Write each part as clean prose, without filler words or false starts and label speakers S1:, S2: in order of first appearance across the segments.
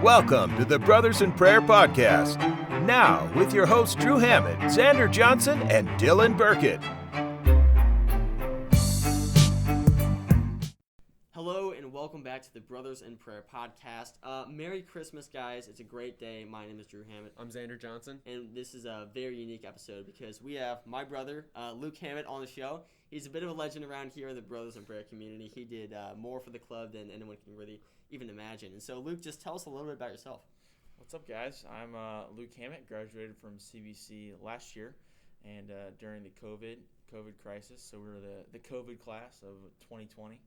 S1: Welcome to the Brothers in Prayer podcast. Now, with your hosts Drew Hammond, Xander Johnson, and Dylan Burkett.
S2: Hello and welcome back to the Brothers in Prayer podcast. Merry Christmas, guys. It's a great day. My name is Drew Hammond.
S3: I'm Xander Johnson.
S2: And this is a very unique episode because we have my brother, Luke Hammond, on the show. He's a bit of a legend around here in the Brothers in Prayer community. He did more for the club than anyone can really even imagine. And so, Luke, just tell us a little bit about yourself.
S4: What's up, guys? I'm Luke Hammett, graduated from CBC last year, and during the COVID crisis, so we were the COVID class of 2020,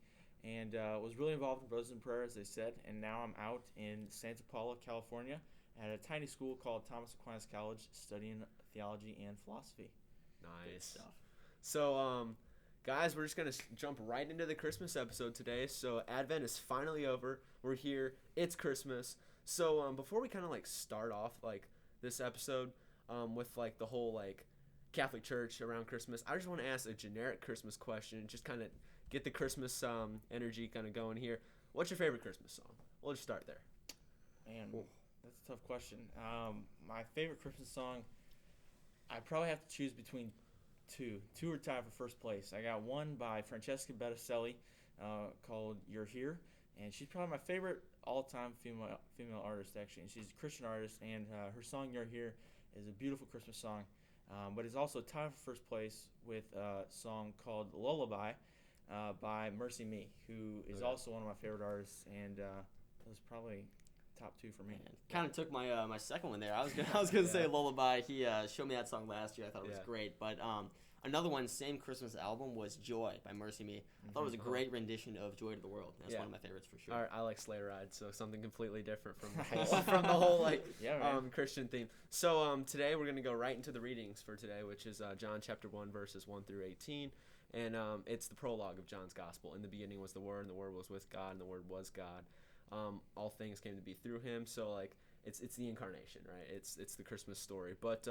S4: and was really involved in Brothers in Prayer, as they said, and now I'm out in Santa Paula, California, at a tiny school called Thomas Aquinas College, studying theology and philosophy.
S3: Nice.
S2: Good stuff.
S3: So, guys, we're just going to jump right into the Christmas episode today. So, Advent is finally over. We're here. It's Christmas. So, before we kind of, start off, this episode with, the whole, Catholic Church around Christmas, I just want to ask a generic Christmas question, just kind of get the Christmas energy kind of going here. What's your favorite Christmas song? We'll just start there.
S4: Man, that's a tough question. My favorite Christmas song, I probably have to choose between two. Two are tied for first place. I got one by Francesca Betticelli called "You're Here," and she's probably my favorite all-time female artist, actually. And she's a Christian artist, and her song "You're Here" is a beautiful Christmas song. But it's also tied for first place with a song called "Lullaby" by Mercy Me, who is also one of my favorite artists, and was probably top two for me.
S2: Kind of took my my second one there. I was gonna say Lullaby. He showed me that song last year. I thought it was great. But another one, same Christmas album, was Joy by Mercy Me. I thought it was a great rendition of Joy to the World. That's one of my favorites for sure.
S3: I like Sleigh Ride, so something completely different from the whole Christian theme. So today we're gonna go right into the readings for today, which is John chapter 1 verses 1 through 18. And it's the prologue of John's Gospel. In the beginning was the Word, and the Word was with God, and the Word was God. All things came to be through Him. So it's the incarnation, right? It's the Christmas story. But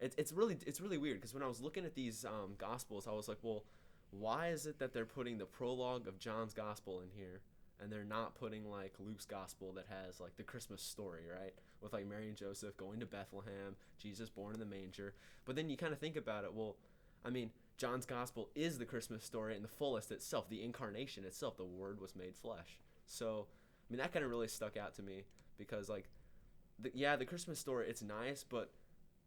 S3: it's really weird because when I was looking at these Gospels, I was like, well, why is it that they're putting the prologue of John's Gospel in here, and they're not putting Luke's Gospel that has the Christmas story, right? With Mary and Joseph going to Bethlehem, Jesus born in the manger. But then you kind of think about it. Well, I mean, John's Gospel is the Christmas story in the fullest itself, the incarnation itself. The Word was made flesh. So, I mean, that kind of really stuck out to me because, the Christmas story, it's nice, but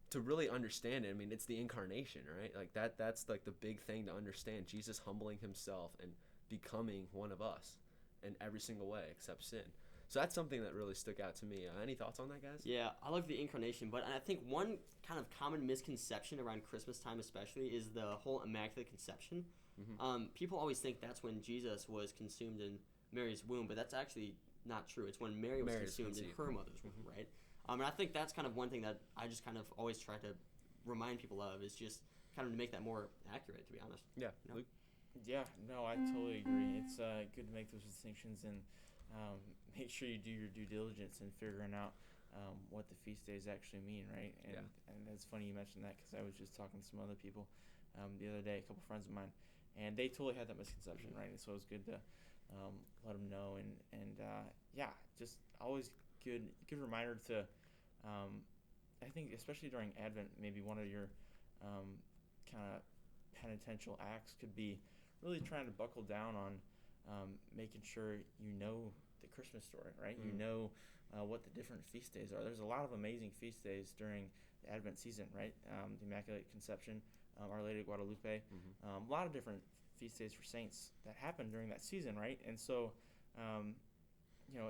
S3: to really understand it, I mean, it's the incarnation, right? That's the big thing to understand. Jesus humbling Himself and becoming one of us in every single way except sin. So that's something that really stuck out to me. Any thoughts on that, guys?
S2: Yeah, I love the incarnation, but I think one kind of common misconception around Christmas time especially is the whole Immaculate Conception. Mm-hmm. People always think that's when Jesus was consumed in Mary's womb, but that's actually not true. It's when Mary was consumed in her mother's womb, right? And I think that's kind of one thing that I just kind of always try to remind people of is just kind of to make that more accurate, to be honest.
S3: Yeah.
S2: You know?
S4: Yeah, no, I totally agree. It's good to make those distinctions and make sure you do your due diligence in figuring out what the feast days actually mean, right? And it's funny you mentioned that because I was just talking to some other people the other day, a couple friends of mine, and they totally had that misconception, right? And so it was good to let them know, and just always good reminder to, I think especially during Advent, maybe one of your kind of penitential acts could be really trying to buckle down on making sure you know the Christmas story, right? You know what the different feast days are. There's a lot of amazing feast days during the Advent season, right? The Immaculate Conception, Our Lady of Guadalupe, a lot of different feast days for saints that happen during that season, right? And so,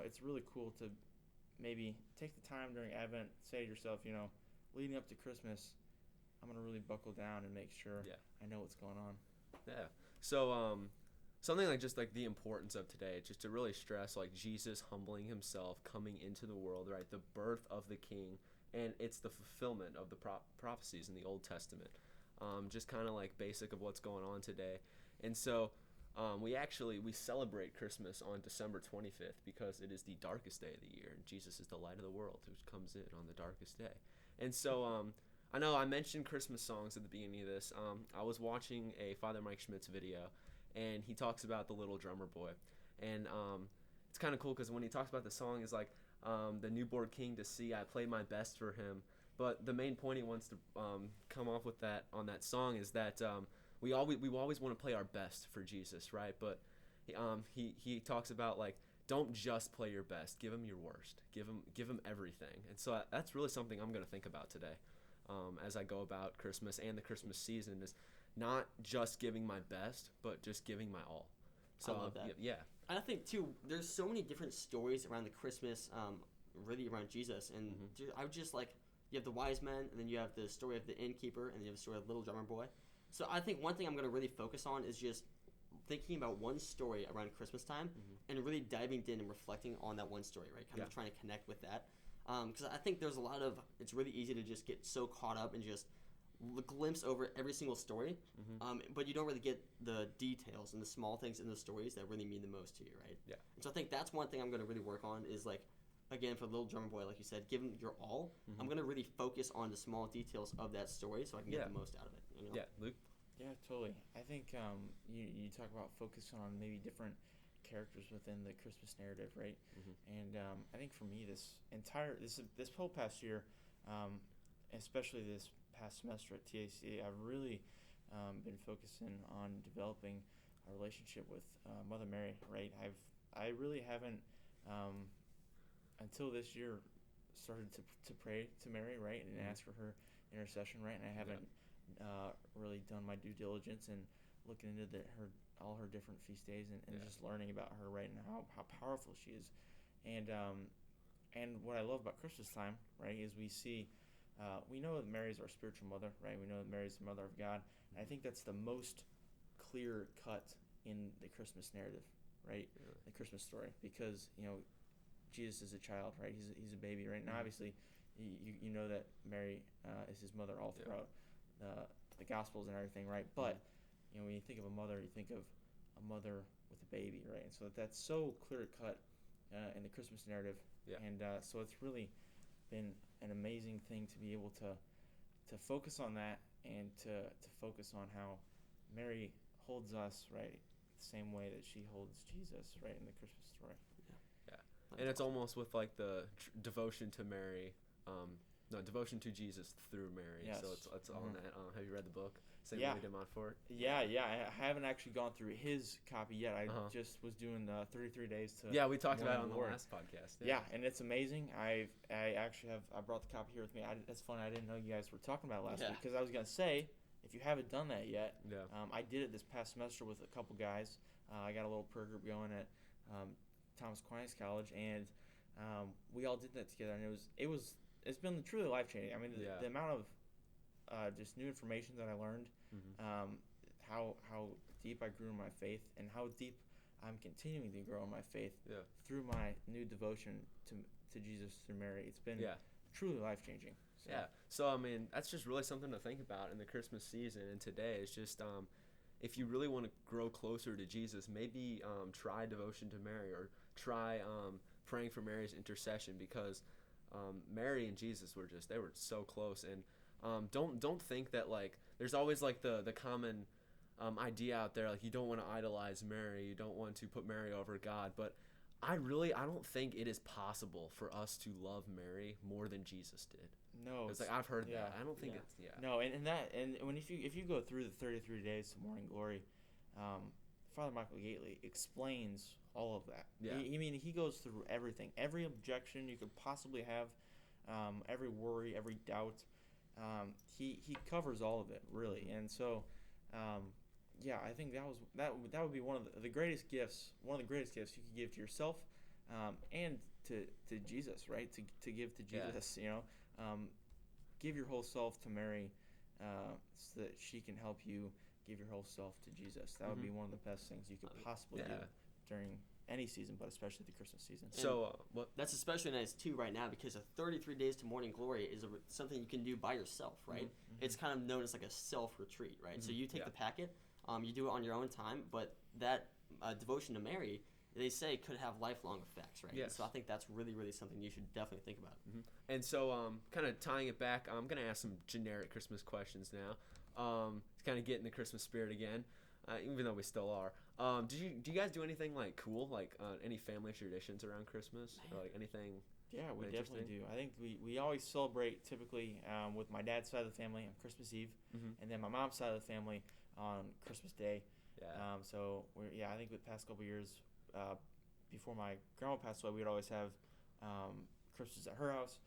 S4: it's really cool to maybe take the time during Advent, say to yourself, leading up to Christmas, I'm going to really buckle down and make sure I know what's going on.
S3: Yeah. So, something just the importance of today, just to really stress Jesus humbling Himself, coming into the world, right? The birth of the King, and it's the fulfillment of the prophecies in the Old Testament. Just kind of basic of what's going on today. And so we celebrate Christmas on December 25th because it is the darkest day of the year, and Jesus is the light of the world who comes in on the darkest day. And so I know I mentioned Christmas songs at the beginning of this. I was watching a Father Mike Schmitz video, and he talks about the little drummer boy. And it's kind of cool because when he talks about the song is like the newborn king to see, I play my best for him. But the main point he wants to come off with that on that song is that we always want to play our best for Jesus, right? But he talks about like, don't just play your best, give him your worst, give him everything. And so that's really something I'm going to think about today as I go about Christmas and the Christmas season, is not just giving my best, but just giving my all. So
S2: I love that.
S3: Yeah.
S2: And I think too, there's so many different stories around the Christmas, really around Jesus, and I would just like, you have the wise men, and then you have the story of the innkeeper, and then you have the story of the little drummer boy. So I think one thing I'm going to really focus on is just thinking about one story around Christmas time and really diving in and reflecting on that one story, right? Kind of trying to connect with that. Because I think there's a lot of, it's really easy to just get so caught up and just glimpse over every single story, but you don't really get the details and the small things in the stories that really mean the most to you, right?
S3: Yeah.
S2: And so I think that's one thing I'm going to really work on is like, again, for the little drummer boy, like you said, give him your all. I'm going to really focus on the small details of that story so I can get the most out of it. You know?
S3: Yeah, Luke?
S4: Yeah, totally. I think you talk about focusing on maybe different characters within the Christmas narrative, right? And I think for me, this whole past year, especially this past semester at TAC, I've really been focusing on developing a relationship with Mother Mary, right? I really haven't until this year started to pray to Mary, right, and ask for her intercession, right? And I haven't really done my due diligence and looking into all her different feast days and just learning about her, right, and how powerful she is. And what I love about Christmas time, right, is we see, we know that Mary is our spiritual mother, right? We know that Mary is the mother of God. And I think that's the most clear cut in the Christmas narrative, right? The Christmas story, because, you know, Jesus is a child, right? He's a baby, right? Now, obviously, you know that Mary is his mother all throughout the Gospels and everything, right? But you know, when you think of a mother, you think of a mother with a baby, right? And so that's so clear cut in the Christmas narrative, and so it's really been an amazing thing to be able to focus on that and to focus on how Mary holds us, right, the same way that she holds Jesus, right, in the Christmas story.
S3: And it's almost with like the devotion to Mary, devotion to Jesus through Mary.
S4: Yes.
S3: So it's all in that. Have you read the book, St. Louis de Montfort?
S4: Yeah. I haven't actually gone through his copy yet. I just was doing 33 days to.
S3: Yeah, we talked about it on the
S4: Lord.
S3: last podcast.
S4: Yeah, and it's amazing. I actually I brought the copy here with me. That's funny. I didn't know you guys were talking about it last week because I was gonna say, if you haven't done that yet, I did it this past semester with a couple guys. I got a little prayer group going at Thomas Aquinas College, and we all did that together, and it's been truly life changing. I mean, the amount of just new information that I learned, how deep I grew in my faith, and how deep I'm continuing to grow in my faith through my new devotion to Jesus through Mary. It's been truly life changing. So.
S3: Yeah. So I mean, that's just really something to think about in the Christmas season. And today is just if you really want to grow closer to Jesus, maybe try devotion to Mary, or try praying for Mary's intercession, because Mary and Jesus were so close. And don't think that like there's always like the common idea out there, like you don't want to idolize Mary, you don't want to put Mary over God, but I don't think it is possible for us to love Mary more than Jesus did.
S4: No,
S3: it's like I've heard that. I don't think it's
S4: No, and when if you go through the 33 days of morning glory, Father Michael Gately explains all of that.
S3: Yeah.
S4: He goes through everything, every objection you could possibly have, every worry, every doubt. He covers all of it really, and so I think that would be one of the greatest gifts. One of the greatest gifts you could give to yourself, and to Jesus, right? To give to Jesus, you know. Give your whole self to Mary, so that she can help you give your whole self to Jesus. That would be one of the best things you could possibly do during any season, but especially the Christmas season.
S3: So
S2: that's especially nice too right now, because 33 days to morning glory is something you can do by yourself, right? It's kind of known as like a self-retreat, right? So you take the packet, you do it on your own time, but that devotion to Mary, they say, could have lifelong effects, right?
S3: Yes.
S2: So I think that's really, really something you should definitely think about.
S3: And so, kind of tying it back, I'm going to ask some generic Christmas questions now, to kind of get in the Christmas spirit again. even though we still are. Do you guys do anything like cool, like any family traditions around Christmas, or like anything?
S4: Yeah, we definitely do. I think we always celebrate typically with my dad's side of the family on Christmas Eve, and then my mom's side of the family on Christmas Day. Yeah. I think the past couple of years, before my grandma passed away, we would always have Christmas at her house.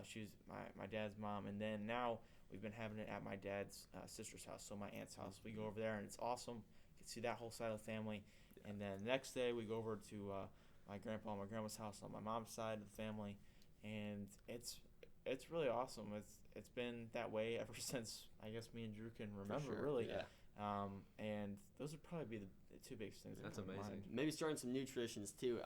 S4: She's my dad's mom, and then now we've been having it at my dad's sister's house, so my aunt's house. We go over there, and it's awesome. You can see that whole side of the family. Yeah. And then the next day, we go over to my grandpa and my grandma's house on my mom's side of the family, and it's really awesome. It's been that way ever since, I guess, me and Drew can remember, really.
S3: Yeah.
S4: And those would probably be the two biggest things.
S3: That's amazing.
S4: Mind.
S2: Maybe starting some new traditions too.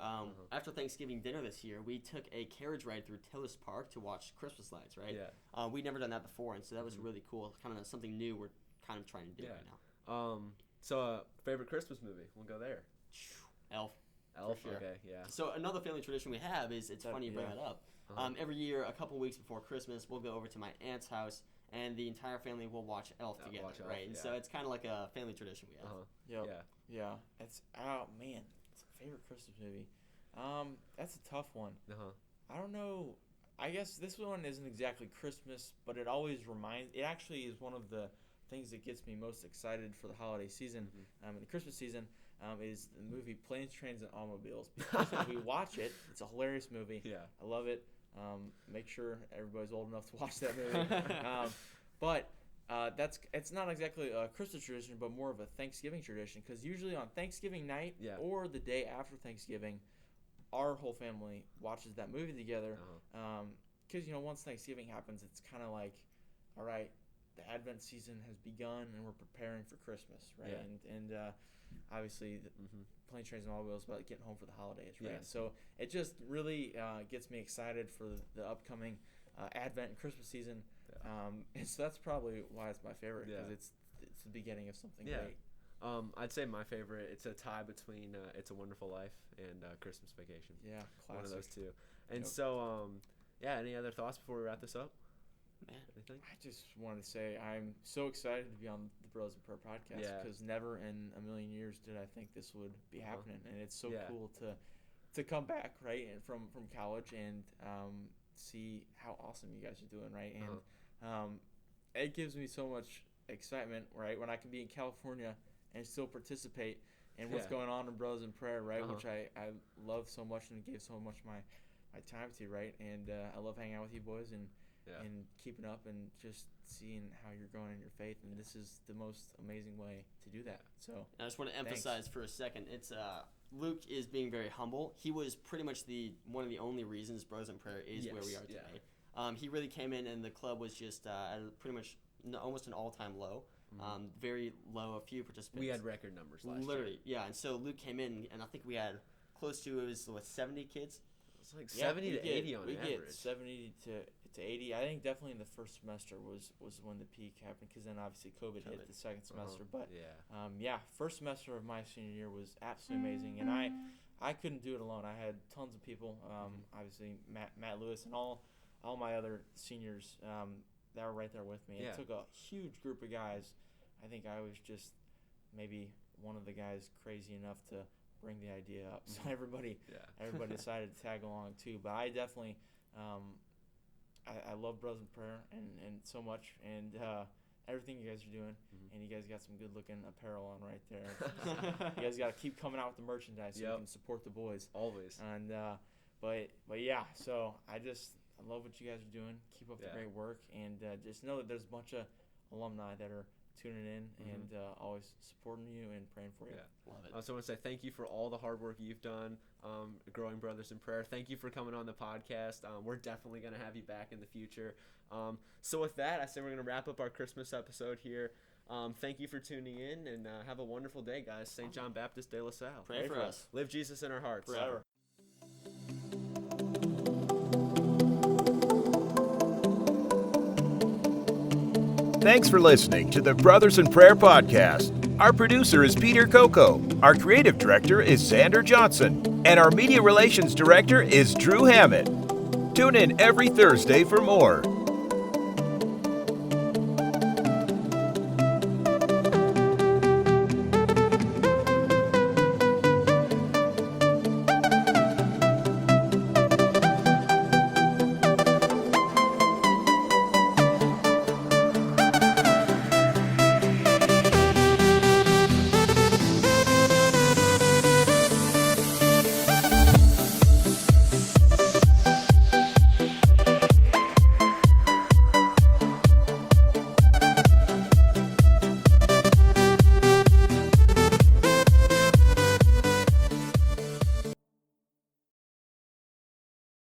S2: After Thanksgiving dinner this year, we took a carriage ride through Tillis Park to watch Christmas lights. Right?
S3: Yeah.
S2: We'd never done that before, and so that was really cool. Kind of something new we're kind of trying to do right now.
S3: So favorite Christmas movie? We'll go there.
S2: Elf.
S3: Elf.
S2: Sure.
S3: Okay. Yeah.
S2: So another family tradition we have is it's funny you bring that up. Every year, a couple weeks before Christmas, we'll go over to my aunt's house, and the entire family will watch Elf together, right? And so it's kind of like a family tradition we have.
S4: Yeah. It's it's a favorite Christmas movie. That's a tough one. I don't know. I guess this one isn't exactly Christmas, but it always it actually is one of the things that gets me most excited for the holiday season, and the Christmas season, is the movie Planes, Trains, and Automobiles. Because when we watch it, it's a hilarious movie.
S3: Yeah.
S4: I love it. Make sure everybody's old enough to watch that movie. But it's not exactly a Christmas tradition, but more of a Thanksgiving tradition. Because usually on Thanksgiving night or the day after Thanksgiving, our whole family watches that movie together. Because once Thanksgiving happens, it's kind of like, all right, the Advent season has begun and we're preparing for Christmas, right? Yeah. And obviously, Planes, Trains, and Automobiles about getting home for the holidays, right? Yeah. So it just really gets me excited for the upcoming Advent and Christmas season. Yeah. And so that's probably why it's my favorite, because it's the beginning of something great.
S3: I'd say my favorite, it's a tie between It's a Wonderful Life and Christmas Vacation.
S4: Yeah, classic.
S3: One of those two. And so, any other thoughts before we wrap this up? Anything?
S4: I just wanted to say I'm so excited to be on the Brothers in Prayer podcast, because never in a million years did I think this would be happening, and it's so cool to come back, right, and from college and see how awesome you guys are doing, right, and it gives me so much excitement, right, when I can be in California and still participate in what's going on in Brothers in Prayer, right, which I love so much and gave so much my time to, right, and I love hanging out with you boys and keeping up and just seeing how you're growing in your faith, and this is the most amazing way to do that. So
S2: I just want to emphasize for a second, it's Luke is being very humble. He was pretty much one of the only reasons Brothers in Prayer is where we are today. He really came in, and the club was just at pretty much almost an all-time low. Very low, a few participants.
S3: We had record numbers last year.
S2: Literally, yeah. And so Luke came in, and I think we had close to 70 kids.
S3: It's like 70 to 80 on average.
S4: We get 70 to 80. I think definitely in the first semester was when the peak happened, because then obviously COVID hit the second semester. But first semester of my senior year was absolutely amazing, and I couldn't do it alone. I had tons of people, obviously Matt Lewis and all my other seniors that were right there with me. It took a huge group of guys. I think I was just maybe one of the guys crazy enough to bring the idea up, so everybody decided to tag along too. But I definitely I love Brothers in Prayer and so much, and everything you guys are doing, and you guys got some good looking apparel on right there. You guys got to keep coming out with the merchandise so you can support the boys
S3: always.
S4: And but yeah, so I love what you guys are doing. Keep up the great work, and just know that there's a bunch of alumni that are tuning in and always supporting you and praying for you.
S2: Love it.
S3: I also want to say thank you for all the hard work you've done, growing Brothers in Prayer. Thank you for coming on the podcast. We're definitely going to have you back in the future. So with that, I say we're going to wrap up our Christmas episode here. Thank you for tuning in, and have a wonderful day, guys. St. John Baptist de La Salle.
S2: Pray for us.
S3: Live Jesus in our hearts.
S4: Forever.
S1: Thanks for listening to the Brothers in Prayer podcast. Our producer is Peter Coco. Our creative director is Xander Johnson. And our media relations director is Drew Hammett. Tune in every Thursday for more.